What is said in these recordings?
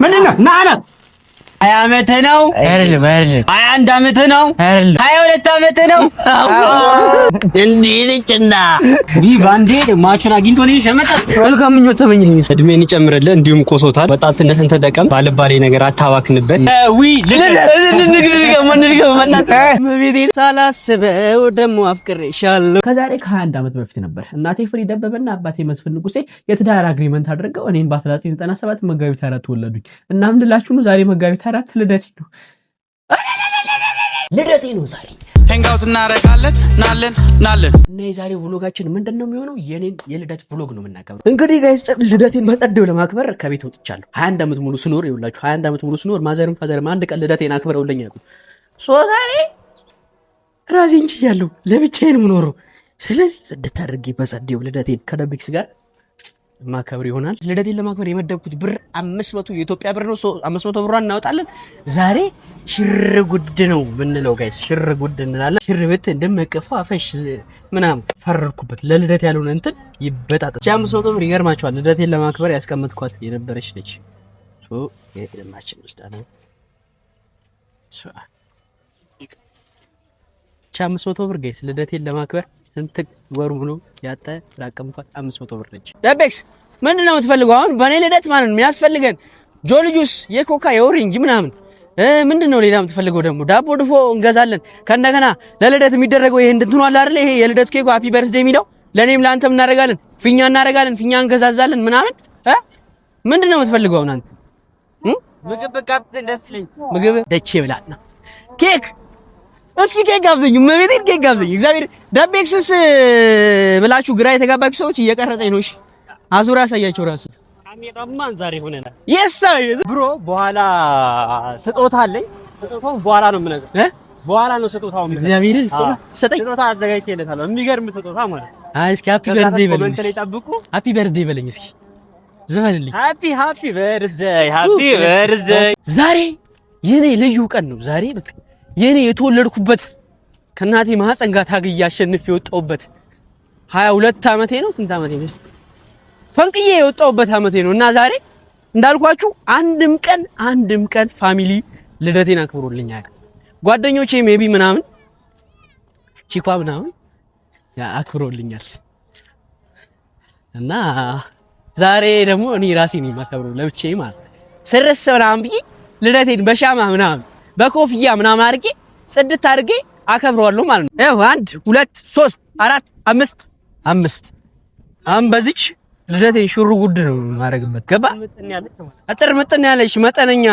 ምንድነው? ናና 20 ዓመት ነው አይደለም? 21 ዓመት ነው አይደለም? 22 ዓመት ነው። እንዴ ልጭና ባንዴ ማቹን አግኝቶ ነው ሸመጣ። መልካም ምኞት ተመኝልኝ። እድሜን ይጨምርልህ፣ እንዲሁም ኮሶታል። ወጣትነትን ተጠቀም፣ ባለባሌ ነገር አታባክንበት። መቤቴን ሳላስበው ደግሞ አፍቅሬሻለሁ። ከዛሬ ከ21 ዓመት በፊት ነበር እናቴ ፍሪ ደበበና አባቴ መስፍን ንጉሴ የትዳር አግሪመንት አድርገው እኔን በ1997 መጋቢት 4 ወለዱኝ። እና ምን ልላችሁ ነው ዛሬ መጋቢት 4 ልደቴ ነው። ልደቴ ነው ዛሬ። ሄንጋውት እናረጋለን ናለን እና የዛሬ ቭሎጋችን ምንድነው የሚሆነው? የኔን የልደት ቭሎግ ነው የምናከብረው። እንግዲህ ጋይስ ልደቴን በጸደው ለማክበር ከቤት ወጥቻለሁ። 21 ዓመት ሙሉ ስኖር ይውላችሁ 21 ዓመት ሙሉ ስኖር ማዘርም ፋዘርም አንድ ቀን ልደቴን አክብረውልኝ ያውቁ። ዛሬ ራሴን ችያለሁ፣ ለብቻዬ ነው የምኖረው። ስለዚህ ጽድት አድርጌ በጸደው ልደቴን ከደቢክስ ጋር ማከብር ይሆናል። ልደቴን ለማክበር የመደብኩት ብር 500 የኢትዮጵያ ብር ነው። 500 ብሯን እናወጣለን። ዛሬ ሽር ጉድ ነው ምንለው ጋይስ፣ ሽር ጉድ እንላለን። ሽር ብት እንደመቀፋ አፈሽ ምናምን ፈረርኩበት ለልደት ያልሆነ እንትን ይበጣጣ። 500 ብር ይገርማችኋል። ልደቴን ለማክበር ያስቀመጥኳት የነበረች ነች። የደማችን ውስጥ አለ 500 ብር ጋይስ ልደቴን ለማክበር ስንት ወሩ ነው ያጣ ላቀምኳት 500 ብር ነች። ደቤክስ ምንድነው የምትፈልገው አሁን በኔ ልደት ማለት ነው የሚያስፈልገን? ጆሊ ጁስ፣ የኮካ፣ የኦሬንጅ ምናምን ምንድነው ሌላ የምትፈልገው? ደግሞ ዳቦ ድፎ እንገዛለን። ከእንደገና ለልደት የሚደረገው ይሄ እንድትኑ አለ አይደል? ይሄ የልደት ኬኩ ሃፒ በርዝዴይ የሚለው ለኔም ለአንተም እናደርጋለን። ፊኛ እናደርጋለን፣ ፊኛ እንገዛዛለን ምናምን። ምንድነው የምትፈልገው አሁን አንተ? ምግብ በቃብት ደስልኝ ምግብ ደቼ ብላና ኬክ እስኪ ኬክ ጋብዘኝ፣ መቤቴን ኬክ ጋብዘኝ። እግዚአብሔር ደቤክስስ ብላችሁ ግራ የተጋባችሁ ሰዎች እየቀረጸኝ ነው። እሺ አዙራ ያሳያቸው ራስ ካሜራማን ዛሬ ሆነናል። የሳይ ብሮ በኋላ ስጦታ አለኝ። ስጦታው በኋላ ነው የምነግርህ። በኋላ ነው ስጦታው። እግዚአብሔር ሰጠኝ ስጦታ አዘጋጅቼለታለሁ። የሚገርም ስጦታ ማለት። አይ እስኪ ሃፒ በርዝዴይ በለኝ። ኮሜንት ላይ ጠብቁ። ሃፒ በርዝዴይ በለኝ እስኪ ዘፈንልኝ። ሃፒ በርዝዴይ። ዛሬ የኔ ልዩ ቀን ነው። ዛሬ በቃ የኔ የተወለድኩበት ከናቴ ማህፀን ጋር ታግዬ አሸንፌ የወጣሁበት 22 ዓመቴ ነው። ስንት ዓመቴ ነው? ፈንቅዬ የወጣሁበት ዓመቴ ነው። እና ዛሬ እንዳልኳችሁ አንድም ቀን ፋሚሊ ልደቴን አክብሮልኛል። ጓደኞቼ ሜቢ ምናምን ቺኳ ምናምን አክብሮልኛል። እና ዛሬ ደግሞ እኔ ራሴ ነኝ የማከብረው ለብቻዬ ማለት ስርስ ምናምን ብዬ ልደቴን በሻማ ምናምን በኮፍያ ምናምን አድርጌ ጽድት አድርጌ አከብረዋለሁ ማለት ነው። ያው 1 2 3 4 5 በዚች ልደቴን ሹሩ ጉድ ነው ማረግበት። ገባ አጥር ምጥን ያለች መጠነኛ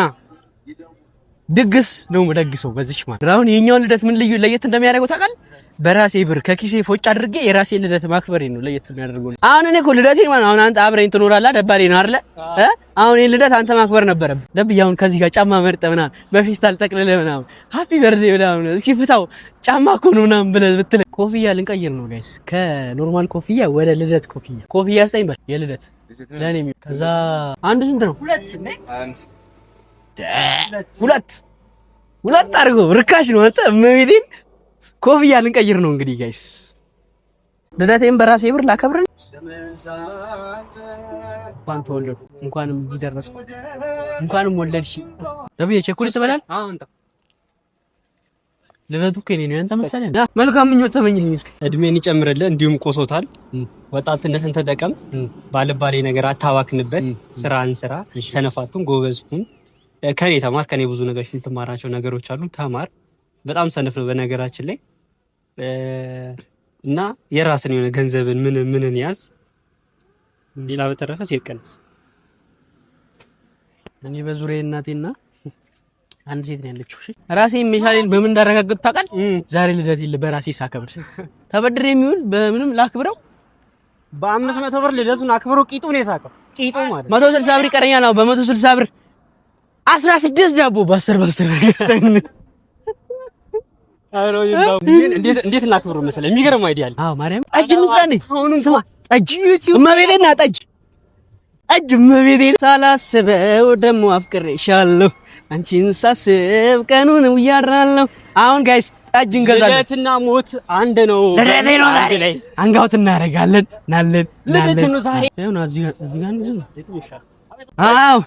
ድግስ ነው የምደግሰው በዚች ማለት። አሁን የኛው ልደት ምን ልዩ ለየት እንደሚያደርገው ታውቃለህ? በራሴ ብር ከኪሴ ፎጭ አድርጌ የራሴ ልደት ማክበሬ ነው ለየት የሚያደርገው። አሁን እኔ እኮ ልደቴን ማለት አሁን አንተ አብረኝ ትኖራለህ ደባሪ ነው አይደለ? አሁን ይሄን ልደት አንተ ማክበር ነበረብህ። ደብዬ አሁን ከዚህ ጋር ጫማ መርጠህ ምናምን በፌስታል ጠቅልለህ ምናምን ሃፒ በርዝዴይ ምናምን እስኪ ፍታው ጫማ እኮ ነው ምናምን ብለህ ብትለኝ። ኮፍያ ልንቀይር ነው ጋይስ፣ ከኖርማል ኮፍያ ወደ ልደት ኮፍያ። ኮፍያ ስጠኝ በል የልደት ለኔ የሚሆን። ከዛ አንዱ ስንት ነው? ሁለት አድርጎ ርካሽ ነው አንተ እመቤቴን። ኮፍያ ልንቀይር ነው እንግዲህ ጋይስ። ልደቴን በራሴ ብር ላከብር ነው። እንኳን ተወለድኩ፣ እንኳንም ይደረስኩ፣ እንኳንም ወለድሽ። ደብዬ ቸኩል ትበላል። አሁን ልደቱ ከኔ ነው አንተ መሰለኝ። መልካም ምኞት ተመኝልኝ እስኪ። እድሜን ይጨምርልህ፣ እንዲሁም ኮሶታል። ወጣትነትን ተጠቀም፣ ባለባሌ ነገር አታባክንበት። ስራን ስራ፣ ተነፋቱን ጎበዝኩን። ከኔ ተማር። ከኔ ብዙ ነገር የምትማራቸው ነገሮች አሉ። ተማር። በጣም ሰነፍ ነው በነገራችን ላይ። እና የራስን የሆነ ገንዘብን ምንን ያዝ። ሌላ በተረፈ ሴት ቀንስ። እኔ በዙሪያ እናቴና አንድ ሴት ነው ያለችው። እሺ ራሴን ሚሻሌን በምን እንዳረጋግጥ ታውቃል? ዛሬ ልደት ይል በራሴ ሳከብር ተበድሬ የሚውል በምንም ላክብረው። በ500 ብር ልደቱን አክብሮ ቂጡ ነው የሳቀው። ቂጡ ማለት 160 ብር ይቀረኛል ነው። በ160 ብር 16 ዳቦ በ10 ገዝተን አሮ ይላው እንዴት እናክብረው መሰለኝ። የሚገርም አይዲያ አለ። አዎ ማርያም ጠጅ እንጻኔ አሁንም ስማ ጠጅ ዩቲዩብ እመቤቴና ጠጅ እመቤቴን ሳላስበው ደግሞ አፍቅሬሻለሁ አንቺን ሳስብ ቀኑን ውያራለሁ። አሁን ጋይስ ጠጅ እንገዛለን። ልደትና ሞት አንድ ነው። ልደት ነው ዛሬ አንጋውት እናደርጋለን። ልደት ነው ዛሬ። ይኸውና እዚህ ጋር ነው። አዎ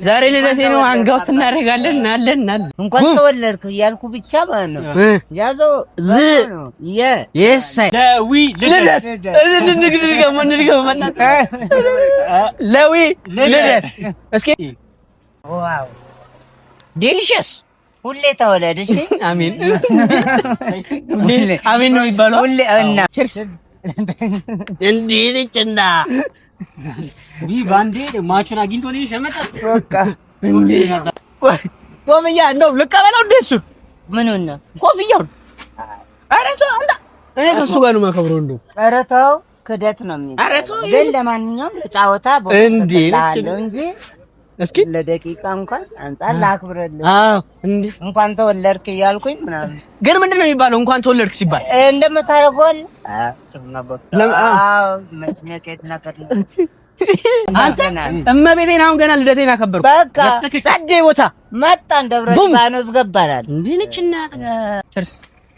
ዛሬ ልደቴ ነው። አንጋውት እናደርጋለን። እናለን እንኳን ተወለድክ እያልኩ ብቻ ማለት ነው። ያዘው የሳይ ለዊ ልደት ለዊ ልደት እስኪ ዋው ዴሊሽስ ሁሌ ተወለድ። እሺ አሜን አሜን ነው የሚባለው ሁሌ እና ቸርስ እንዲልጭና ባንዴ ማቹን አግኝቶ ነው የሸመጠው። በቃ ኮፍያ እንደው ልቀበለው እንደሱ ምኑን ነው ኮፍያውን? ኧረ ተው አንተ እኔ ከእሱ ጋር ነው የማከብረው። እንደው ኧረ ተው ክደት ነው የሚለው ግን ለማንኛውም ለጫወታ እንዴ እንጂ እስኪ ለደቂቃ እንኳን አንጻር ላክብርልህ። አዎ እንዴ እንኳን ተወለድክ እያልኩኝ ምናምን ግን ምንድነው የሚባለው? እንኳን ተወለድክ ሲባል እንደምታረጋል አንተ እመቤቴን አሁን ገና ልደቴን አከበርኩ። በቃ ጸዴ ቦታ መጣን ደብረ ሊባኖስ ገባናል። እንዴ ነችና ቸርስ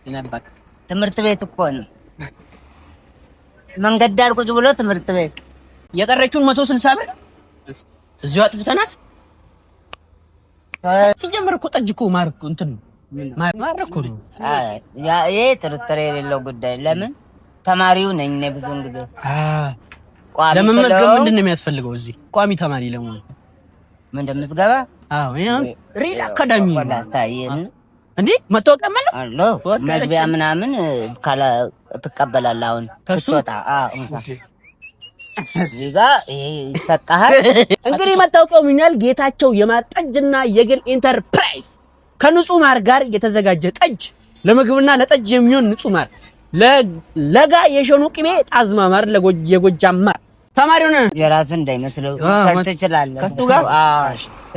ይናባክ ትምህርት ቤት እኮ ነው። መንገድ ዳር ቁጭ ብሎ ትምህርት ቤት የቀረችውን 160 ብር እዚሁ አጥፍተናት። ሲጀምር እኮ ጠጅ እኮ ማርኩ እንትን ማርኩ ነው። ይሄ ጥርጥር የሌለው ጉዳይ። ለምን ተማሪው ነኝ እኔ ብዙን ጊዜ ለመመዝገብ ምንድን ነው የሚያስፈልገው? እዚህ ቋሚ ተማሪ ለመሆን ምንድን ምዝገባ? አዎ ሪል አካዳሚ ወላታየን እንዴ መታወቂያ ማለት አሎ መግቢያ ምናምን ካላ ትቀበላለህ። አሁን ስትወጣ እዚጋ ይሰጣሃል። እንግዲህ መታወቂያው ምን ይላል? ጌታቸው የማጠጅና የግል ኢንተርፕራይዝ ከንጹህ ማር ጋር የተዘጋጀ ጠጅ፣ ለምግብና ለጠጅ የሚሆን ንጹህ ማር፣ ለጋ የሸኖ ቅቤ ጣዝማ ማር፣ የጎጃም ማር። ተማሪው ነን የራስህ እንዳይመስለው ሰርተ ትችላለህ ከሱ ጋር።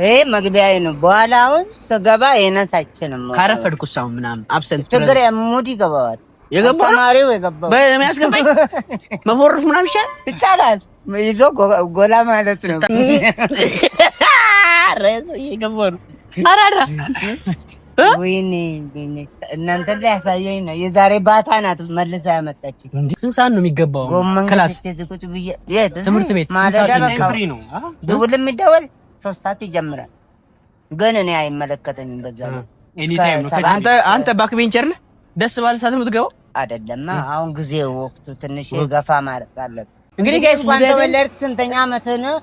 ይሄ መግቢያዬ ነው። በኋላ አሁን ስገባ የነሳችንም ካረፈድኩስ አሁን ምናምን አብሰንት ችግር ሙድ ይገባዋል። የገባው ተማሪው የገባው በሚያስገባኝ መፎርፍ ምናምን ይቻላል ይዞ ጎላ ማለት ነው። ረዞ የገባው ነው አራዳ ወይኔ እናንተ ላይ ያሳየኝ ነው። የዛሬ ባታ ናት መልሳ ያመጣችኝ። ስንት ሰዓት ነው የሚገባው ክላስ? ትምህርት ቤት ማለዳ በቃ ፍሪ ነው። ደውል የሚደወል 3 ሰዓት ይጀምራል። ግን እኔ አይመለከተኝም። በዛ ኤኒ ታይም ነው። አንተ ባክ ቤንቸር ነህ። ደስ ባለ ሰዓት ነው የምትገባው አይደለም? አሁን ጊዜው ወቅቱ ትንሽ ገፋ ማለት አለበት። እንግዲህ ጋይስ ወንደ ወለድክ ስንተኛ ዓመትህ ነው?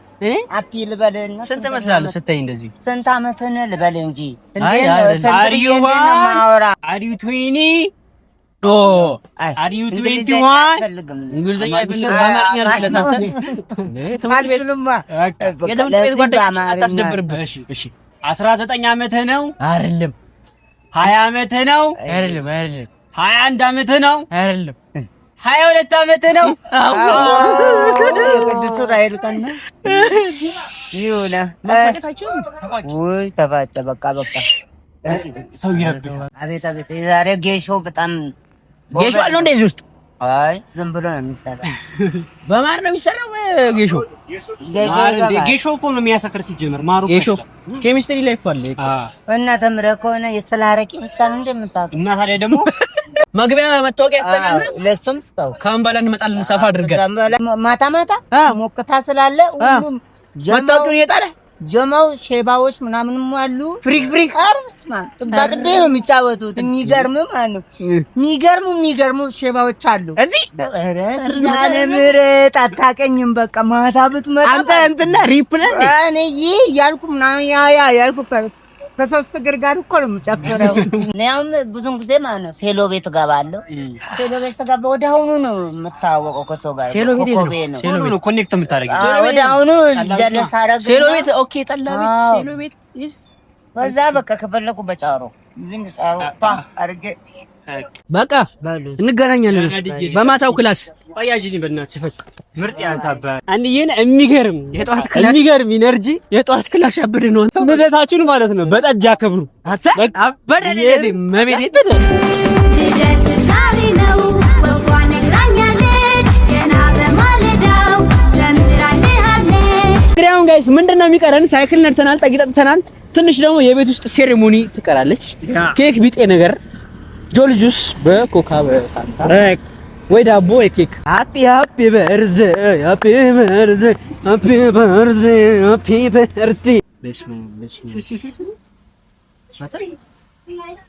አፒ ልበልና ስንት መስላለህ ስታይ እንደዚህ? ስንት ዓመትህ ነው ልበል እንጂ እንዴ ነው ሰንትሪዮ ነው ማውራ አሪዩ 20 ኦ አሪዩ 21 እንግሊዝኛ አይፈልግም በአማርኛ ስለታተ ትምህርት ቤት የትምህርት ቤት ጓደኞች አታስደብርብህ። እሺ 19 ዓመትህ ነው አይደለም? 20 ዓመትህ ነው አይደለም? 21 ዓመትህ ነው አይደለም? 22 ዓመትህ ነው? ቅዱስ ራይል ቀና ይሁን ወይ ተፋጨ። በቃ ሰው ይረብ። አቤት አቤት! የዛሬ ጌሾ በጣም ጌሾ አለው እንደዚህ ውስጥ። አይ ዝም ብሎ ነው የሚሰራው። በማር ነው የሚሰራው ጌሾ። ጌሾ እኮ ነው የሚያሰክር ሲጀምር ማሩ ጌሾ ኬሚስትሪ ላይ እኮ አለ። እና ተምረህ ከሆነ የስላረቂ ብቻ ነው እንደምታውቀው። እና ታዲያ ደግሞ መግቢያ መታወቂያ ያስተናል። ለሱም ስታው ካም በኋላ እንመጣለን ሰፋ አድርገን ማታ ሞቅታ ስላለ ሁሉም መታወቂያውን እየጣለ ጀማው ሼባዎች ምናምንም አሉ። ፍሪክ አርስማ ጥባጥቤ ነው የሚጫወቱት። የሚገርም ማለት ነው። የሚገርሙ ሼባዎች አሉ እዚህ። ኧረ ምርጥ አታውቀኝም። በቃ ማታ ብትመጣ አንተ እንትና ሪፕ ነህ እኔ ያልኩ ምናምን ያልኩ ከሶስት እግር ጋር እኮ ነው የምጨፍረው። እኔም ብዙን ጊዜ ማለት ነው ሴሎ ቤት እገባለሁ። ሴሎ ቤት ገባ ወደ አሁኑ ነው የምታወቀው ከሰው ጋር። ሴሎ ቤት ነው ሴሎ ነው ኮኔክት የምታደርገው ወደ አሁኑ ጀለስ አደረግን። ሴሎ ቤት ኦኬ፣ ጠላ ቤት ሴሎ ቤት በዛ በቃ ከፈለኩ በጫሮ ዝም ጫሮ አድርጌ በቃ እንገናኛለን በማታው ክላስ። አያጂኝ በእናትሽ ፈጭ ምርጥ ያንሳባ አንዬን የሚገርም የጧት ክላስ የሚገርም ኢነርጂ የጧት ክላስ ያበደ ነው። ልደታችን ማለት ነው በጠጅ አከብሩ። አበደ መቤት ልደት ዛሬ ነው ወፏ ነግራኛለች ገና በማለዳው ዘምራለች። እንግዲህ ጋይስ ምንድነው የሚቀረን? ሳይክል ነድተናል፣ ጠጅ ጠጥተናል። ትንሽ ደግሞ የቤት ውስጥ ሴሬሞኒ ትቀራለች። ኬክ ቢጤ ነገር ጆሊ ጁስ በኮካ በፋንታ ወይ ዳቦ ወይ ኬክ። ሃፒ በርዝዴ ሃፒ በርዝዴ ሃፒ በርዝዴ ሃፒ በርዝዴ።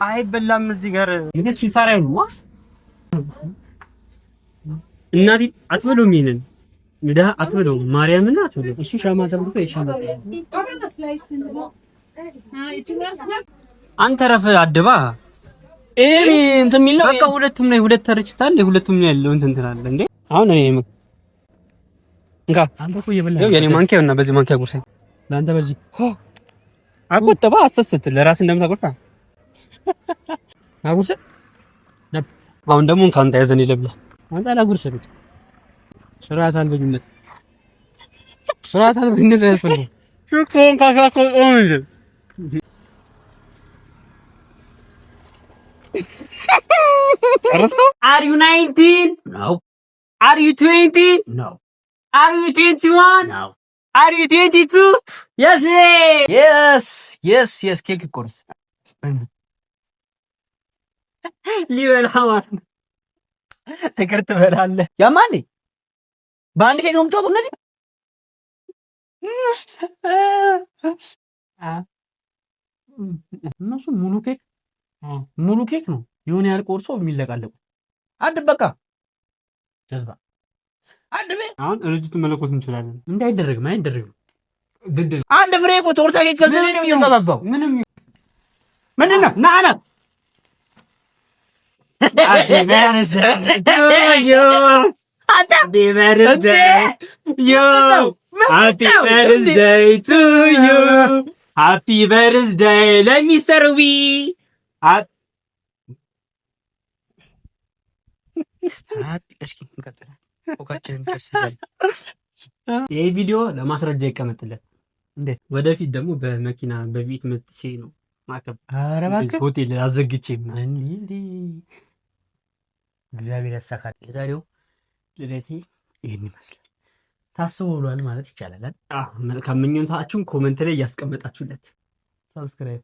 አይበላም እዚህ ጋር እንዴት ሲሳራ ነው እናቴ አትበሉም። ይሄንን እንደ አትበሉም ማርያምን አትበሉም። እሱ ሻማ ተብሎ ይሻማ አንተ ረፈ አድባ ይሄ እንትን የሚል ነው። በቃ ሁለቱም ላይ ሁለት ተርችታል። የሁለቱም ላይ ያለው እንትን ትላለህ እንዴ? አሁን እኔ እንካ አንተ እኮ እየበላህ ነው የኔ ማንኪያውና በዚህ ማንኪያ ጉርሰኝ ለአንተ በዚህ አቆጠባ አሰስት ለራስ እንደምታቆርጣ አጉርስ። አሁን ደግሞ እንካን ታያዘን ይለብላ አንተ አላጉርስ ነው። ስርዓት አልበኝነት ያስፈልጋል። ሽኮን ካካኮ ኦንድ Are you 19? No. Are you 20? No. Are you 21? No. Are you 22? Yes. Yes. ኬክ ቆርስ ሊበላ ማለት ነው። ትቅር ትበላለህ። ያማኔ በአንድ ኬክ ነው የምትጫወቱት እነዚህ? እነሱ ሙሉ ኬክ ነው የሆነ ያህል ቆርሶ የሚለቃለቁ። አድብ በቃ ጀዝባ አድብ። አሁን እርጅት መለኮት እንችላለን። እንዳይደረግም አይደረግም። ግድ ነው። አንድ ፍሬ እኮ ቶርታ ኬክ ከዚህ ነው የሚጠባባው። ምንድን ነው ናና Happy birthday to you. Happy birthday you. Happy birthday to you. Happy birthday ለሚስተር ዊ ይሄ ቪዲዮ ለማስረጃ ይቀመጥልን። እንዴት ወደፊት ደግሞ በመኪና በቪት መጥቼ ነው ማከብ። ኧረ እባክህ ሆቴል አዘግቼ እንዴ እግዚአብሔር ያሳካል። የዛሬው ልደቴ ይሄን ይመስላል። ታስቦ ብሏል ማለት ይቻላል። መልካም ምኞታችሁን ኮሜንት ላይ እያስቀመጣችሁለት ሰብስክራይብ